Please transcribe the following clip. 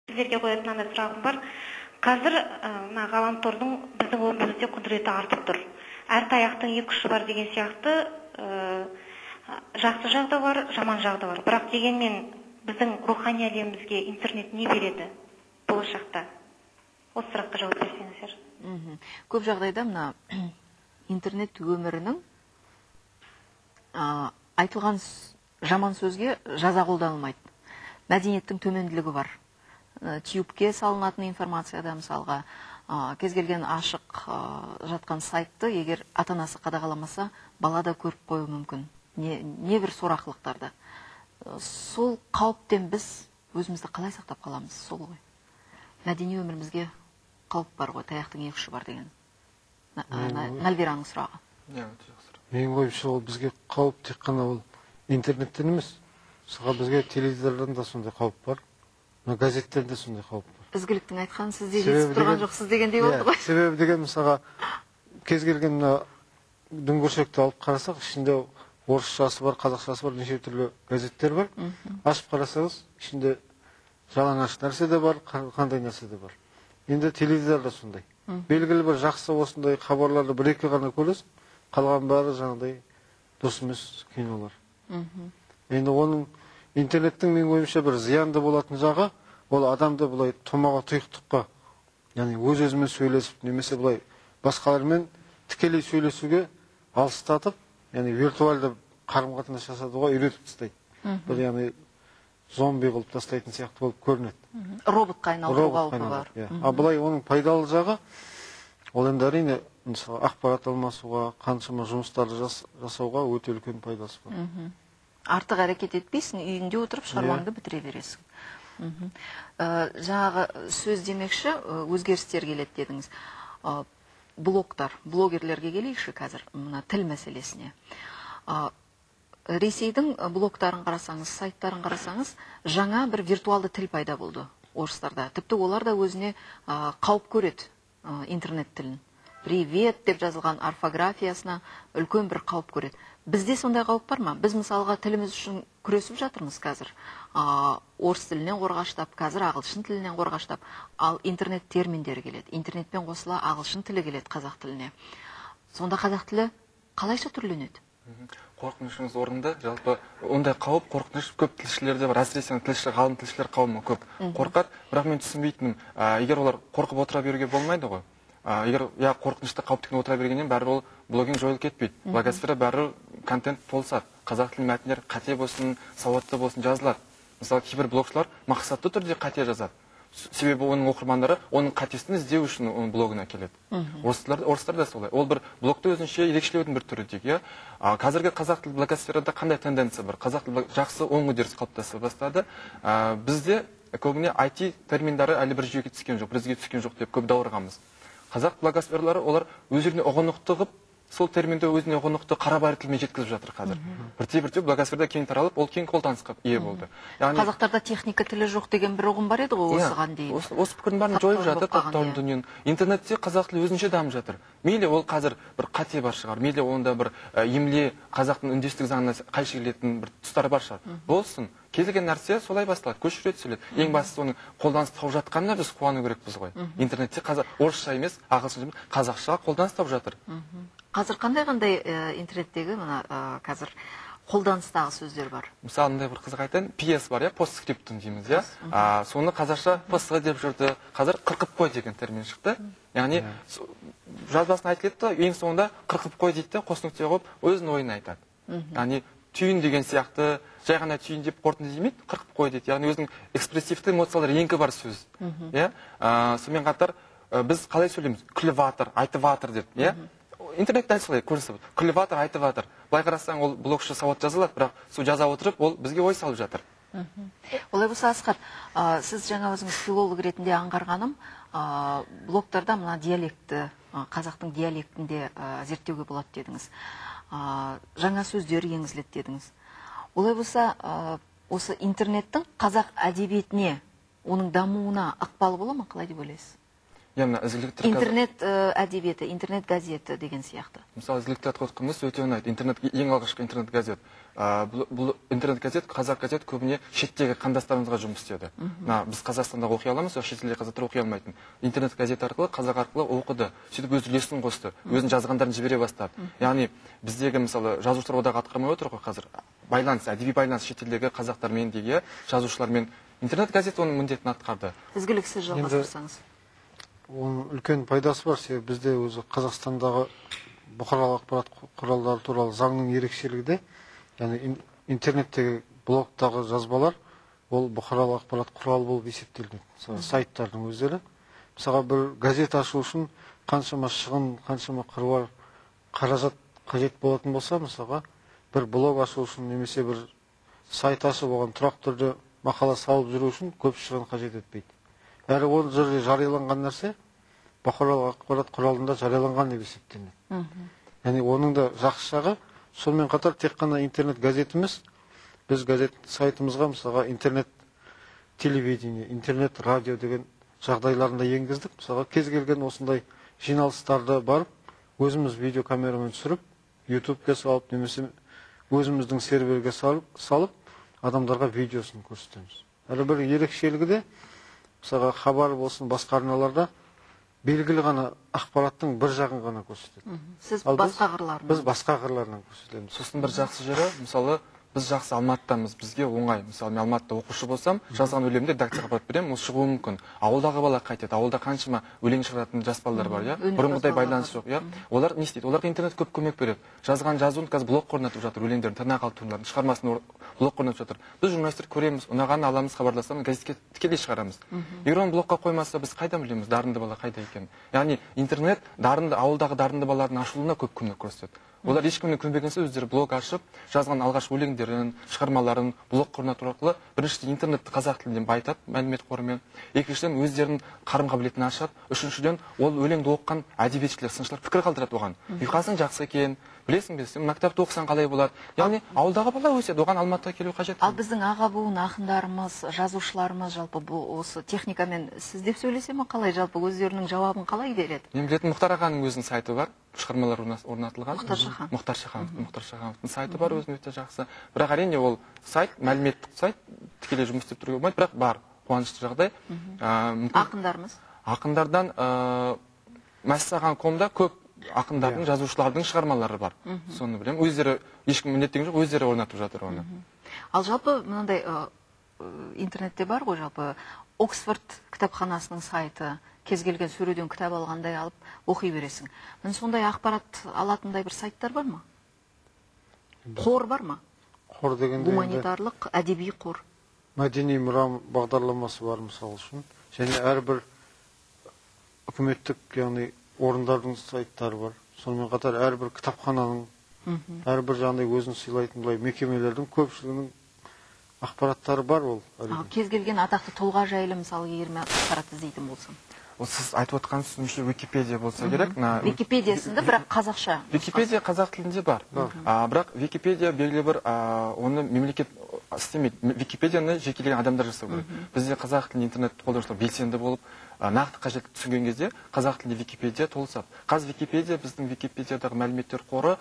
Сіздерге қоятын мынандай сұрағым бар. Қазір мына ғаламтордың біздің өмірімізде құдіреті артып тұр. Әр таяқтың екі ұшы бар деген сияқты, жақсы жағы да бар, жаман жағы да бар. Бірақ дегенмен біздің рухани әлемімізге интернет не береді болашақта? Осы сұраққа жауап берсеңіздер. Көп жағдайда мына интернет өмірінің айтылған жаман сөзге жаза қолданылмайды. Мәдениеттің төменділігі бар. Тюбке салынатын информацияда мысалға кез келген ашық жатқан сайтты егер ата-анасы қадағаламаса, бала да көріп қою мүмкін. Не бір сорақылықтарды. Сол қауіптен біз өзімізді қалай сақтап қаламыз, сол ғой. Мәдени өмірімізге қауіп бар ғой, таяқтың екі ұшы бар деген. Нальвираның сұрағы. Мен ойымша ол бізге қауіп тек қана ол интернеттен емес. Мысалға бізге теледидардан да сондай қауіп бар. Газеттерде сондай қауіп бар. Ізгіліктің айтқан сізде жетісіп тұрған жоқсыз дегендей болды ғой. Себебі деген мысалға кез келген дүңгіршекті алып қарасақ, ішінде орысшасы бар, қазақшасы бар, неше түрлі газеттер бар. Ашып қарасаңыз, ішінде жалаңаш нәрсе де бар, қандай нәрсе де бар. Енді теледидар да сондай. Белгілі бір жақсы осындай хабарларды бір-екі ғана көресің, қалған бәрі жаңағыдай дұрыс емес кинолар. Енді оның интернеттің мен ойымша бір зиянды болатын жағы, ол адамды бұлай томаға тұйықтыққа, яғни өз-өзімен сөйлесіп, немесе бұлай басқалармен тікелей сөйлесуге алыстатып, яғни виртуалды қарым-қатынас жасауға үйретіп тастайды. Бір яғни зомби қылып тастайтын сияқты болып көрінеді. Роботқа айналдыру қаупі бар. Ал бұлай оның пайдалы жағы, ол енді әрине ақпарат алмасуға, қаншама жұмыстарды жасауға өте үлкен пайдасы бар. Артық әрекет етпейсің, үйінде отырып шаруаңды бітіре бересің. Жаңағы сөз демекші өзгерістер келеді дедіңіз. Блогерлерге келейікші қазір мына тіл мәселесіне. Ресейдің блогтарын қарасаңыз, сайттарын қарасаңыз, жаңа бір виртуалды тіл пайда болды орыстарда. Тіпті олар да өзіне қауіп көреді интернет тілін. Привет деп жазылған орфографиясына үлкен бір қауіп көреді. Бізде сондай қауіп бар ма? Біз мысалға тіліміз үшін күресіп жатырмыз қазір. Орыс тілінен қорғаштап, қазір ағылшын тілінен қорғаштап, ал интернет терминдері келеді. Интернетпен қосыла ағылшын тілі келеді қазақ тіліне. Сонда қазақ тілі қалайша түрленеді? Қорқынышыңыз орынды. Жалпы ондай қауіп, қорқыныш көп тілшілерде бар. Әсіресе ғалым тілшілер қауымы көп қорқады. Бірақ мен түсінбейтінім, егер олар қорқып отыра беруге болмайды ғой. Егер қорқынышты қауіптігіне отыра бергеннен бәрі ол блогинг жойылып кетпейді. Блогосфера бәрі контент толысады. Қазақ тілі мәтіндер қате болсын, сауатты болсын жазылады. Мысалы, кейбір блогшылар мақсатты түрде қате жазады. Себебі оның оқырмандары оның қатесін іздеу үшін оның блогына келеді. Орыстар да солай. Ол бір блогты өзінше ерекшелеудің бір түрі дейік. Қазіргі қазақ тілі блогосферада қандай тенденция бар? Қазақ тілі жақсы оң үдеріс қалыптаса бастады. Бізде көбіне IT терминдары әлі бір жүйеге түскен жоқ, бізге түскен жоқ деп көп даурығамыз. Қазақ блогосферлары олар өздеріне ұғынықты қып, сол терминді өзіне ұғынықты қарабайыр тілмен жеткізіп жатыр қазір. Бірте-бірте блогосферда кең таралып, ол кең қолданысқа ие болды. Қазақтарда техника тілі жоқ деген бір ұғым бар еді ғой осыған дейін. Осы пікірдің бәрін жойып жатыр таптауын дүниенің. Интернетте қазақ тілі өзінше дамып жатыр. Мейлі ол қазір бір қате бар шығар, мейлі онда бір емле қазақтың үндестік заңына қайшы келетін бір тұстары бар шығар. Болсын. Кез келген нәрсе солай басталады, көшіре түседі. Ең бастысы оның қолданыс тауып жатқанына біз қуану керекпіз ғой. Интернетте орысша емес, ағылшынша емес, қазақшаға қолданыс тауып жатыр. Қазір қандай интернеттегі қазір қолданыстағы сөздер бар? Мысалы, мындай бір қызық айтайын, PS бар, постскриптум дейміз, соны қазақша PS деп жүрді. Қазір қырқып қой деген термин шықты. Яғни жазбасын айтылды, ең соңында қырқып қой дейді, қос нүкте қойып, өзінің ойын айтады. Яғни түйін деген сияқты, жай ғана түйін деп қорытынды демейді, қырқып қой дейді. Яғни өзінің экспрессивті эмоциялар еңкі бар сөз. Сонымен қатар біз қалай сөйлейміз? Күліп ватыр, айтып ватыр деп. Интернетте солай көрініп, күліп ватыр, айтып ватыр. Былай қарасаң, ол блогшы сауат жазылады, бірақ сол жаза отырып, ол бізге ой салып жатыр. Олай болса, Асқар, сіз жаңа өзіңіз филолог ретінде аңғарғаным, блогтарда мына диалектті, қазақтың диалектінде зерттеуге болады дедіңіз. Жаңа сөздер енгізіледі дедіңіз. Олай болса, осы интернеттің қазақ әдебиетіне, оның дамуына ықпалы бола ма, қалай деп ойлайсыз? яғни ізгіліктер интернет әдебиеті, интернет газеті деген сияқты. мысалы ізгіліктер атқотқанымыз өте ұнайды. Интернет ең алғашқы интернет газет. Бұл интернет газет, қазақ газет көбіне шеттегі қандастарымызға жұмыс істеді. Біз Қазақстанда оқи аламыз, шетелдегі қазақтар оқи алмайтын. Интернет газет арқылы, қазақ арқылы оқыды. Сөйтіп өз үлесін қосты, өзінің жазғандарын жібере бастады. Яғни біздегі мысалы жазушылар одағы атқармай отыр ғой қазір. Байланыс, әдеби байланыс шетелдегі қазақтармен деге жазушылармен интернет газет оның міндетін атқарды. Ізгіліксіз жалғастырсаңыз. Оның үлкен пайдасы бар, себебі бізде өзі Қазақстандағы бұқаралық ақпарат құралдары туралы заңның ерекшелігі де, яғни интернеттегі блогтағы жазбалар ол бұқаралық ақпарат құралы болып есептелген. Мысалы сайттардың өздері. Мысалға бір газет ашу үшін қаншама шығын, қаншама қыруар қаражат қажет болатын болса, мысалға бір блог ашу үшін немесе бір сайт ашып оған тұрақты түрде мақала салып жүру үшін көп шығын қажет етпейді. Әрі ол жерде жарияланған нәрсе бұқаралық ақпарат құралында жарияланған деп есептелінеді. Яғни оның да жақсы жағы, сонымен қатар тек қана интернет газет емес, біз газет сайтымызға мысалға интернет телевидение, интернет радио деген жағдайларында енгіздік. Мысалға кез келген осындай жиналыстарды барып, өзіміз видеокамерамен түсіріп, ютубке салып, немесе өзіміздің серверге салып, адамдарға видеосын көрсетеміз. Әлі бір ерекшелігі де, мысалға хабар болсын, басқа арналарда белгілі ғана ақпараттың бір жағын ғана көрсетеді. Сіз басқа қырларынан? Біз басқа қырларынан көрсетеміз. Сосын бір жақсы жері, мысалы, біз жақсы Алматыдамыз, бізге оңай. Мысалы, мен Алматыда оқушы болсам, жазған өлеңімді редакцияға апарып беремін, ол шығуы мүмкін. Ауылдағы бала қайтеді, ауылда қаншама өлең шығаратын жас балалар бар, иә? Бұрынғыдай байланыс жоқ, иә? Олар не істейді? Оларға интернет көп көмек береді. Жазған жазуын қазір блог орнатып жатыр, өлеңдерін, тырнақал туындыларын, шығармасын блог орнатып жатыр. Біз журналистер көреміз, ұнағанын аламыз, хабарласамыз, газетке тікелей шығарамыз. Егер оны блогқа қоймаса, біз қайдан білеміз дарынды бала қайда екенін? Яғни интернет ауылдағы дарынды балалардың ашылуына көп көмек көрсетеді. Олар ешкімнен көнбегенсе өздері блог ашып, жазған алғашқы өлеңдерін, шығармаларын блог орнату арқылы біріншіден интернетті қазақ тілінде байытады, мәлімет қорымен. Екіншіден өздерінің қарым-қабілетін ашады. Үшіншіден ол өлеңді оқыған әдебиетшілер, сыншылар пікір қалдырады оған. Ұйқасың жақсы екен, білесің бе, сен мына кітапты оқысаң қалай болады? Яғни ауылдағы бала өседі, оған Алматыға келу қажет. Ал біздің аға буын ақындарымыз, жазушыларымыз жалпы осы техникамен сіз деп сөйлесе ме қалай, жалпы өздерінің жауабын қалай береді? Мен білетін Мұхтар ағаның өзінің сайты бар, шығармалар орнатылған. Мұхтар Шахановтың сайты бар, өзінің өте жақсы. Бірақ әрине ол сайт, мәліметтік сайт, тікелей жұмыс істеп тұруға болмайды, бірақ бар, қуанышты жағдай. Ақындарымыз? Ақындардан Мәссаған.комда көп ақындардың, жазушылардың шығармалары бар. Соны білем. Өздері ешкім міндеттеген жоқ, өздері орнатып жатыр оны. Ал жалпы мынандай интернетте бар ғой, жалпы Оксфорд кітапханасының сайты, кез келген сөреден кітап алғандай алып оқи бересің. Міне сондай ақпарат алатындай бір сайттар бар ма? Қор бар ма? Қор дегенде гуманитарлық әдеби қор. Мәдени мұра бағдарламасы бар мысалы үшін. Және әрбір үкіметтік, яғни орындардың сайттары бар. Сонымен қатар әрбір кітапхананың, әрбір жағдай өзін сыйлайтын былай мекемелердің көпшілігінің ақпараттары бар ол. Кез келген атақты тұлға жайлы мысалы егер мен ақпарат іздейтін болсам. Сіз айтып отқан сөзімше Википедия болса керек. Википедиясында бірақ қазақша. Википедия қазақ тілінде бар. Бірақ Википедия белгілі бір оны мемлекет істемейді. Википедияны жекелеген адамдар жасау керек. Бізде қазақ тілінде интернет қолданушылар белсенді болып, нақты қажет түсінген кезде қазақ тілінде Википедия толысады. Қазір Википедия біздің Википедиядағы мәліметтер қоры